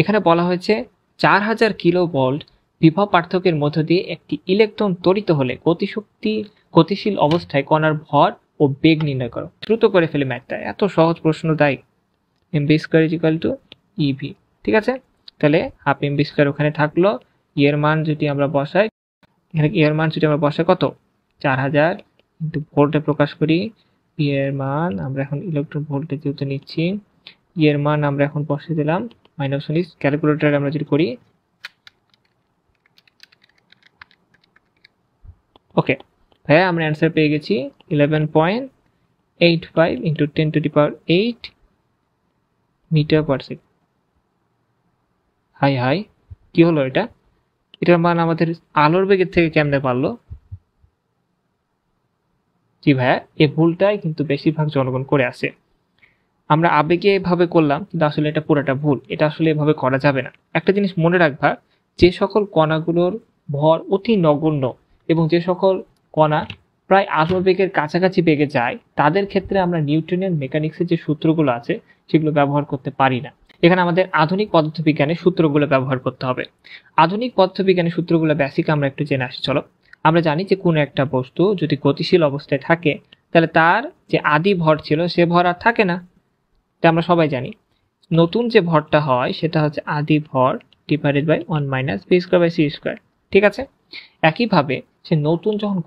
এখানে বলা হয়েছে 4000 কিলোভোল্ট বিভব পার্থক্যের মধ্য দিয়ে একটি ইলেকট্রন ত্বরিত হলে গতিশীল অবস্থায় কণার ভর ও বেগ নির্ণয় করো। দ্রুত করে ফেলে ম্যাথটা, এত সহজ প্রশ্ন তাই। mv square is equal two ev। ঠিক আছে, তাহলে হাফ mv স্কয়ার ওখানে থাকলো। এর মান যদি আমরা বসাই, এখানে এর মান যদি আমরা বসাই কত, 4000 ইন্টু ভোল্টে প্রকাশ করি। এর মান আমরা এখন ইলেকট্রন ভোল্টে যেহেতু নিচ্ছি, এর মান আমরা এখন বসিয়ে দিলাম -19। ক্যালকুলেটরে আমরা যদি করি, ওকে ভাইয়া আমরা অ্যান্সার পেয়ে গেছি 11.85 ইন্টু 10⁸8 মিটার পার সেকেন্ড। হাই হাই, কি হলো এটা? এটার মান আমাদের আলোর বেগের থেকে কেমনে পারলো? জি ভাইয়া, এই ভুলটাই কিন্তু বেশিরভাগ জনগণ করে আসে। আমরা আবেগে এভাবে করলাম, কিন্তু আসলে এটা পুরোটা ভুল। এটা আসলে এভাবে করা যাবে না। একটা জিনিস মনে রাখবা, যে সকল কণাগুলোর ভর অতি নগণ্য এবং যে সকল কণা প্রায় আলোর বেগের কাছাকাছি বেগে যায়, তাদের ক্ষেত্রে আমরা নিউটনিয়ান মেকানিক্সের যে সূত্রগুলো আছে সেগুলো ব্যবহার করতে পারি না। এখানে আমাদের আধুনিক পদার্থবিজ্ঞানের সূত্রগুলো ব্যবহার করতে হবে। আধুনিক পদার্থবিজ্ঞানের সূত্রগুলো বেসিক আমরা একটু জেনে আসি চলো। আমরা জানি যে কোনো একটা বস্তু যদি গতিশীল অবস্থায় থাকে, তাহলে তার যে আদি ভর ছিল সে ভর আর থাকে না, এটা আমরা সবাই জানি। নতুন যে ভরটা হয় সেটা হচ্ছে আদি ভর divided by 1 minus V square by C square. ঠিক আছে, একইভাবে সে নতুন যখন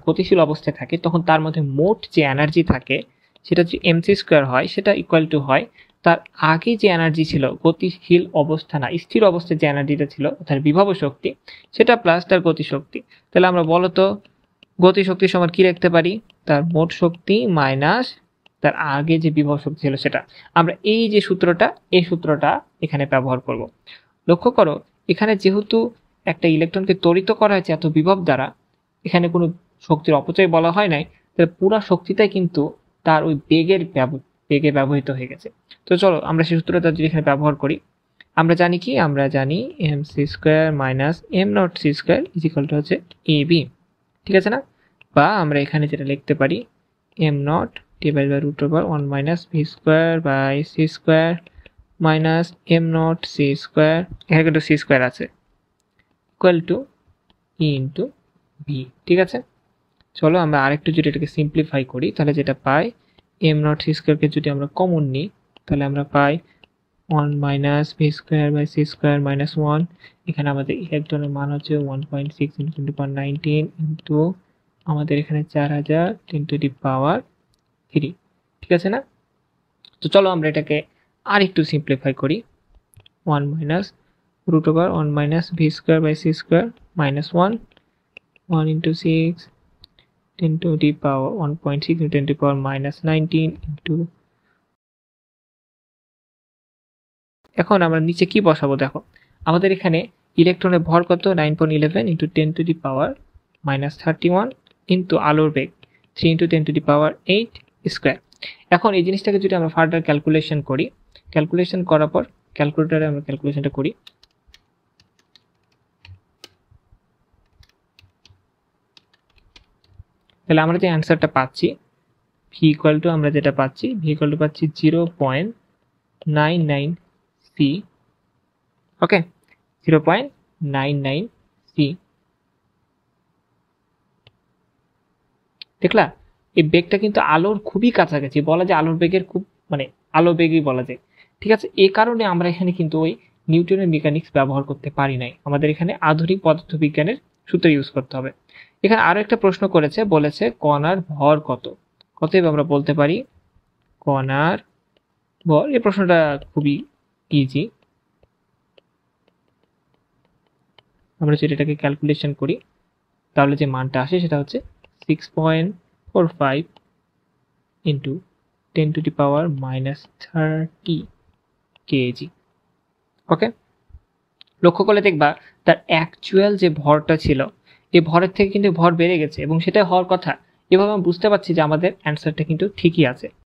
গতিশীল অবস্থায় থাকে, তখন তার মধ্যে মোট যে এনার্জি থাকে সেটা যদি এমসি স্কয়ার হয়, সেটা ইকুয়াল টু হয় তার আগে যে এনার্জি ছিল গতিশীল অবস্থা না, স্থির অবস্থায় যে এনার্জিটা ছিল অর্থাৎ বিভব শক্তি, সেটা প্লাস তার গতিশক্তি। তাহলে আমরা বলতো গতিশক্তির সমান কি লিখতে পারি, তার মোট শক্তি মাইনাস তার আগে যে বিভব শক্তি ছিল সেটা। আমরা এই যে সূত্রটা, এই সূত্রটা এখানে ব্যবহার করব। লক্ষ্য করো, এখানে যেহেতু একটা ইলেকট্রনকে ত্বরিত করা হয়েছে এত বিভব দ্বারা, এখানে কোনো শক্তির অপচয় বলা হয় নাই, তাহলে পুরো শক্তিটাই কিন্তু তার ওই বেগে ব্যবহৃত হয়ে গেছে। তো চলো আমরা সেই সূত্রটা যদি এখানে ব্যবহার করি, আমরা জানি কি, আমরা জানি M C square minus M not C square is equal to হচ্ছে এ বি। ঠিক আছে না? বা আমরা এখানে যেটা লিখতে পারি, M not divide by root over 1 minus V square by C square minus M not C square, এখানে কিন্তু সি স্কোয়ার আছে, equal to E into V. ঠিক আছে, চলো আমরা আরেকটু যদি এটাকে সিম্পলিফাই করি, তাহলে যেটা পাই, এম নট সি স্কোয়ারকে যদি আমরা কমন নিই, তাহলে আমরা পাই 1 minus V square by C square minus 1। এখানে আমাদের ইলেকট্রনের মান হচ্ছে 1.6 ইন্টু 10⁻19 ইন্টু আমাদের এখানে 4000 10⁻3। ঠিক আছে না? তো চলো আমরা এটাকে আর একটু সিম্পলিফাই করি, 1 minus root over 1 minus V square by C square minus 1 into 6 10⁻1.6 into 10⁻19 into, এখন আমরা নিচে কি বসাবো দেখো, আমাদের এখানে ইলেকট্রনের ভর কত, 9.11 ইন্টু 10⁻31 ইন্টু আলোর বেগ 3 ইন্টু 10⁻8 স্কোয়ার। এখন এই জিনিসটাকে যদি আমরা ফার্দার ক্যালকুলেশন করি, ক্যালকুলেশন করার পর ক্যালকুলেটরে আমরা ক্যালকুলেশনটা করি, তাহলে আমরা যে অ্যান্সারটা পাচ্ছি, ভি ইকুয়াল টু, আমরা যেটা পাচ্ছি ভি ইকুয়াল টু পাচ্ছি 0.99 সি। ওকে, 0.99 সি। দেখলা, এই বেগটা কিন্তু আলোর খুবই কাছাকাছি, বলা যায় আলোর বেগের খুব, মানে আলো বেগই বলা যায়। ঠিক আছে, এই কারণে আমরা এখানে কিন্তু ওই নিউটনের মেকানিক্স ব্যবহার করতে পারি নাই, আমাদের এখানে আধুনিক পদার্থবিজ্ঞানের সূত্র ইউজ করতে হবে। এখানে আরো একটা প্রশ্ন করেছে, বলেছে কণার ভর কত, কতই আমরা বলতে পারি কণার ভর। এই প্রশ্নটা খুবই ইজি, আমরা যদি এটাকে ক্যালকুলেশন করি তাহলে যে মানটা আসে সেটা হচ্ছে 6.45 ইন্টু 10⁻³ কেজি। ওকে, লক্ষ্য করলে দেখবা তার অ্যাকচুয়াল যে ভরটা ছিল, এই ভরের থেকে কিন্তু ভর বেড়ে গেছে এবং সেটাই হওয়ার কথা। এভাবে আমরা বুঝতে পারছি যে আমাদের অ্যান্সারটা কিন্তু ঠিকই আছে।